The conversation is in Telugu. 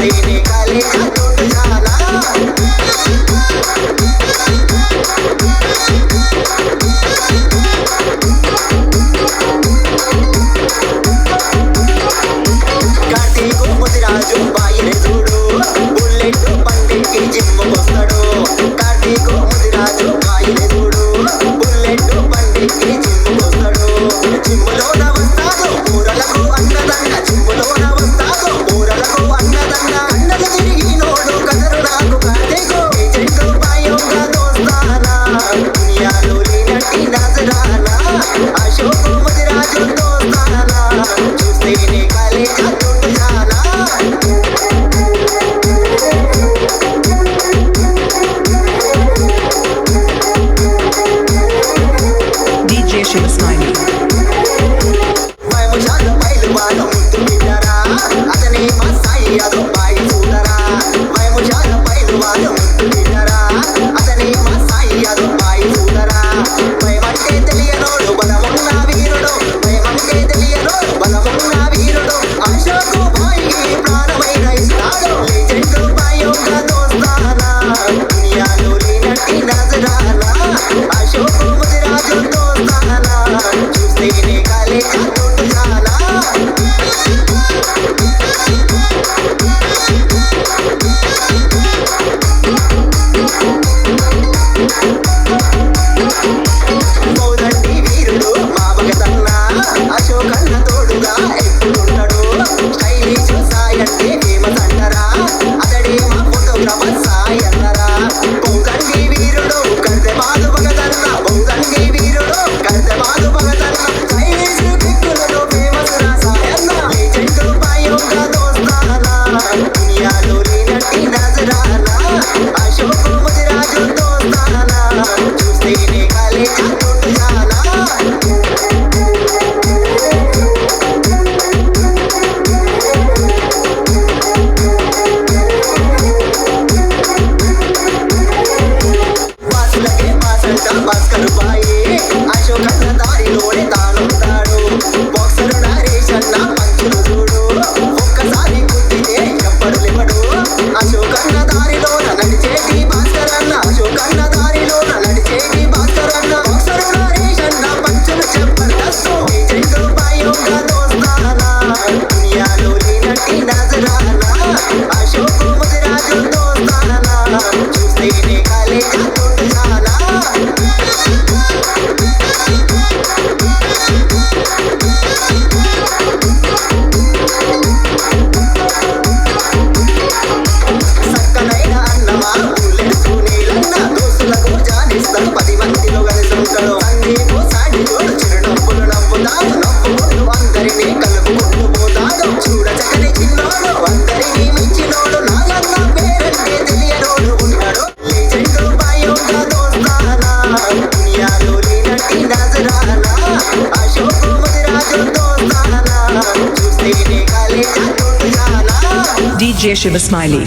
చూస్తేనే కాలేజా తోడు చాలా కార్తీకు ముదిరాజు బాయిని చూడు బుల్లెట్ బండికి జిమ్ముకొస్తాడు కార్తీకు ముదిరాజు బాయిని చూడు బుల్లెట్ బండికి జిమ్ముకొస్తాడు జిమ్ములోన వస్తాడు ఊరలకు అన్నదండ జిమ్ములోన వస్తాడు ఊరలకు అన్నదండ అన్నలు తిరిగి నోడు కదరు నాకు కార్తీకు ఏజెంట్ బాయోగా దోస్తానా దునియాలో లేనట్టి నజరానా అశోకు ముదిరాజు దోస్తానా చూస్తేనే కాలేజా తోడు చాలా DJ Shiva Smiley. వైముషాల పైలువాను ముద్దు బిడ్డరా అతనే మా సాయి అదో బాయి చూడరా వైముషాల పైలువాను ముద్దు బిడ్డరా అతనే మా సాయి అదో బాయి చూడరా భయమంటే తెలియనోడు బలమున్న వీరుడు భయమంటే తెలియనోడు బలమున్న వీరుడు అశోకు బాయికి ప్రాణమైన ఇస్తాడు లెజెండ్ బాయోగా దోస్తానా దునియాలో లేనట్టి నజరానా అశోకు ముదిరాజు దోస్తానా చూస్తేనే కాలేజా తోడు చాలా మౌదండి వీరుడు మా భగతన్న అశోకన్న తోడుగా ఎప్పుడుంటాడు స్టైలిష్ సాయి అంటే ఫేమస్ అంటారా అతడే మా ఫోటోగ్రాఫర్ సాయి అన్నారా మౌదండి వీరుడు కర్తెమాదు భగతన్న మౌదండి వీరుడు కర్తెమాదు భగతన్న స్టైలిష్ పిక్కులలో ఫేమస్ రా సాయన్న లెజెండ్ బాయోగా దోస్తానా దునియాలో లేనట్టి నజరానా అశోకు ముదిరాజు దోస్తానా చూస్తేనే కాలేజా తోడు చాలా వాసులకే వాసంట భాస్కర్ బాయి అశోకన్న దారిలోనే తానుంటాడు బాక్సర్ నరేష్ అన్న పంచులు చూడు ఒక్కసారి గుద్దితే ఎవ్వడు లేవడు అశోకన్న దారిలోన నడిచేటి భాస్కర్ అన్న అశోకన్న దారిలోన నడిచేటి భాస్కర్ అన్న బాక్సర్ నరేష్ అన్న పంచులు చెప్పండస్సు ఏజెంట్ బాయోగా దోస్తానా దునియాలో లేనట్టి నజరానా అశోకు ముదిరాజు దోస్తానా చూస్తేనే కాలేజా తోడు చాలా సక్కనైన అన్నమా బుల్లెట్సు నీలన్న దోస్తులకు జానిస్తాడు 10 మందిలో కలిసి ఉంటాడు సందీపు సాటి తోడు చిరునవ్వులు నవ్వుతాడు నవ్వుకుంటూ అందరినీ కలుపుకుంటూ పోతాడు చూడ చక్కని చిన్నోడు అందరినీ మించినోడు నాగన్న పేరంటే తెలియనోడు ఉంటాడు లెజెండ్ బాయోగా దోస్తానా దునియాలో లేనట్టి నజరానా అశోకు ముదిరాజు దోస్తానా చూస్తేనే కాలేజా తోడు చాలా DJ Shiva Smiley.